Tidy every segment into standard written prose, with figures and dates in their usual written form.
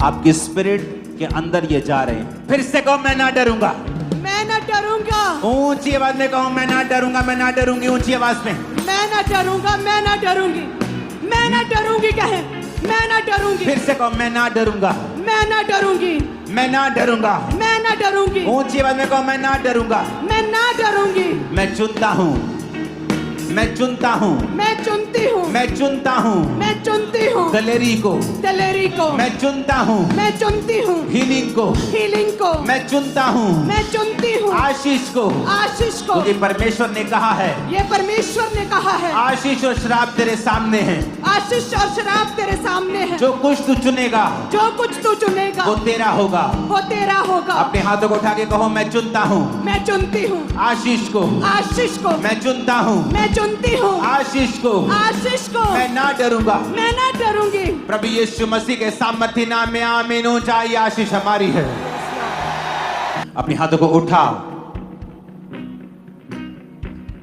आपकी स्पिरिट के अंदर ये जा रहे हैं। फिर से कहो मैं ना डरूंगा। मैं ना डरूंगा। ऊंची आवाज में कहो मैं ना डरूंगा, मैं ना डरूंगी। ऊंची आवाज में मैं ना डरूंगा, मैं ना डरूंगी। मैं ना डरूंगी कहे, मैं ना डरूंगी। फिर से कहो मैं ना डरूंगा, मैं ना डरूंगी। मैं ना डरूंगा। मैं ना डरूंगी। ऊंची आवाज में कहो मैं ना डरूंगा। मैं ना डरूंगी। मैं चुनता हूँ, मैं चुनता हूँ, मैं चुनती हूँ। मैं चुनता हूँ मैं चुनती हूँ दलेरी को, दलेरी को। मैं चुनता हूँ मैं चुनती हूँ हीलिंग को, हीलिंग को। मैं चुनता हूँ मैं चुनती हूँ आशीष को। आशीष को। क्योंकि परमेश्वर ने कहा है ये परमेश्वर ने कहा है आशीष और श्राप तेरे सामने है। आशीष और शराब तेरे सामने है। जो कुछ तू चुनेगा जो कुछ तू चुनेगा वो तेरा होगा। वो तेरा होगा। अपने हाथों को उठा के कहो मैं चुनता हूँ मैं चुनती हूँ आशीष को, आशीष को। मैं चुनता हूँ मैं चुनती हूँ आशीष को। आशीष को। मैं ना डरूंगा। मैं ना डरूंगी। प्रभु यीशु मसीह के सामर्थ्य नाम में आमीन। ऊंचाई आशीष हमारी है। अपने हाथों को उठाओ,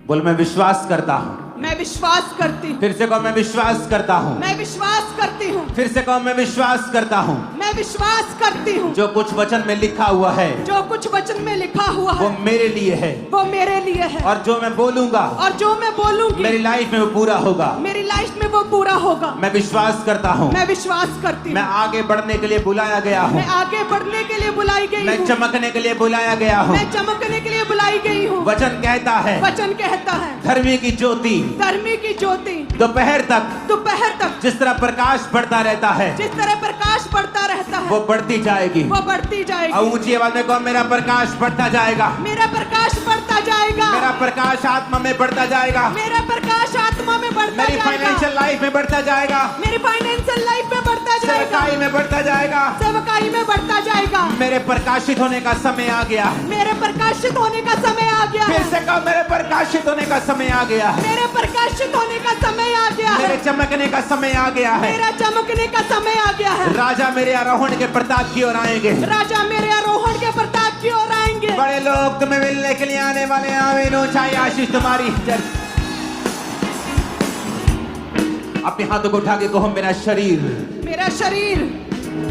बोल मैं विश्वास करता हूँ। मैं विश्वास करती हूँ। फिर से कहो मैं विश्वास करता हूँ। मैं विश्वास करती हूँ। फिर से कहो मैं विश्वास करता हूँ। मैं विश्वास करती हूँ। जो कुछ वचन में लिखा हुआ है जो कुछ वचन में लिखा हुआ वो है मेरे लिए है, वो मेरे लिए है। और जो मैं बोलूंगा और जो मैं बोलूंगी मेरी लाइफ में वो पूरा होगा। मेरी लाइफ में वो पूरा होगा। मैं विश्वास करता हूँ। मैं विश्वास करती मैं हूँ। आगे बढ़ने के लिए बुलाया गया हूँ। मैं आगे बढ़ने के लिए बुलाई गई मैं हूँ। चमकने के लिए बुलाया गया हूँ। मैं चमकने के लिए बुलाई गई हूँ। वचन कहता है वचन कहता है धर्मी की ज्योति धर्मी की ज्योति दोपहर तक दोपहर तक जिस तरह प्रकाश बढ़ता रहता है जिस तरह प्रकाश बढ़ता रहता है वो बढ़ती जाएगी। वो बढ़ती जाएगी। और ऊंची आवाज में कहो मेरा प्रकाश बढ़ता जाएगा। मेरा प्रकाश बढ़ता जाएगा। मेरा प्रकाश आत्मा में बढ़ता जाएगा। मेरा प्रकाश आत्मा में बढ़ता मेरी जाएगा। फाइनेंशियल लाइफ में बढ़ता जाएगा। मेरी फाइनेंशियल लाइफ में बढ़ता जाएगा। सेवकाई में बढ़ता जाएगा। सेवकाई में बढ़ता जाएगा। मेरे प्रकाशित होने का समय आ गया। मेरे प्रकाशित होने का समय आ गया फिर है। से कहो मेरे प्रकाशित होने का समय आ गया है। मेरे प्रकाशित होने का समय आ गया मेरे है। चमकने का समय आ गया है। मेरा चमकने का समय आ गया है। राजा मेरे आरोहण के प्रताप की ओर आएंगे। राजा मेरे आरोहण के प्रताप की ओर आएंगे। बड़े लोग तुम्हें मिलने के लिए आने वाले हैं। आमीन। ऊंचाई आशीष तुम्हारी। अपने हाथों को उठा के कहो मेरा शरीर। मेरा शरीर।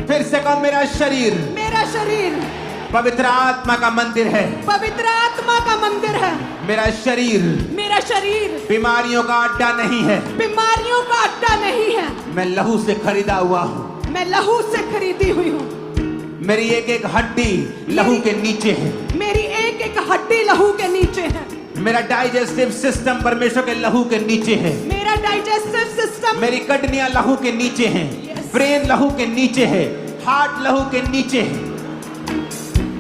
फिर से कहो मेरा शरीर मेरा शरीर पवित्र आत्मा का मंदिर है। पवित्र आत्मा का मंदिर है। मेरा शरीर मेरा शरीर बीमारियों का अड्डा नहीं है। बीमारियों का अड्डा नहीं है। मैं लहू से खरीदा हुआ हूँ। मैं लहू से खरीदी हुई हूँ। मेरी एक एक हड्डी लहू के नीचे है। मेरी एक एक हड्डी लहू के नीचे है। मेरा डाइजेस्टिव सिस्टम परमेश्वर के लहू के नीचे है। मेरा डाइजेस्टिव सिस्टम मेरी कटनियां लहू के नीचे हैं। Yes. ब्रेन लहू के नीचे है। हार्ट लहू के नीचे है।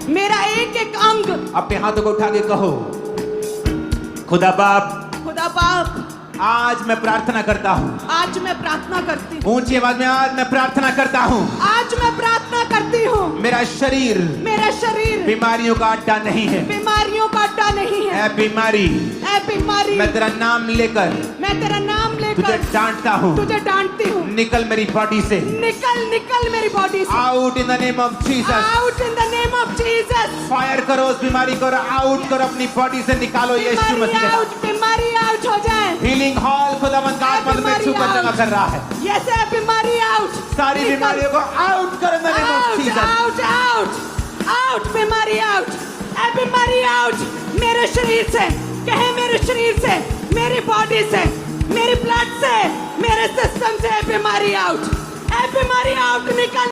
मेरा एक एक अंग। अपने हाथों को उठा के कहो खुदा बाप खुदा बाप आज मैं प्रार्थना करता हूँ। आज मैं प्रार्थना करती हूँ। ऊंची आवाज में आज मैं प्रार्थना करता हूँ। आज मैं प्रार्थना करती हूँ। मेरा शरीर मेरा शरीर बीमारियों का अड्डा नहीं है। बीमारियों का अड्डा नहीं है। ऐ बीमारी ऐ बीमारी मैं तेरा नाम लेकर मैं तेरा नाम तुझे लेकर डांटता हूँ। तुझे डांटती हूँ। निकल मेरी बॉडी से। निकल निकल मेरी बॉडी से। Out in the name of Jesus. Out in the name of Jesus. Fire करो उस बीमारी को, आउट करो अपनी बॉडी से। निकालो यीशु मसीह। बीमारी आउट हो जाए। हीलिंग हॉल खुदावंद का आत्मा तुम्हें छू कर जगह कर रहा है। यस बीमारी आउट। सारी बीमारियों को आउट करो in the name of Jesus. Out out out बीमारी आउट। ए बीमारी आउट मेरे शरीर से। कहे मेरे शरीर से, मेरी बॉडी से, मेरी ब्लड से, मेरे सिस्टम से। बीमारी आउट। ए बीमारी आउट। निकल।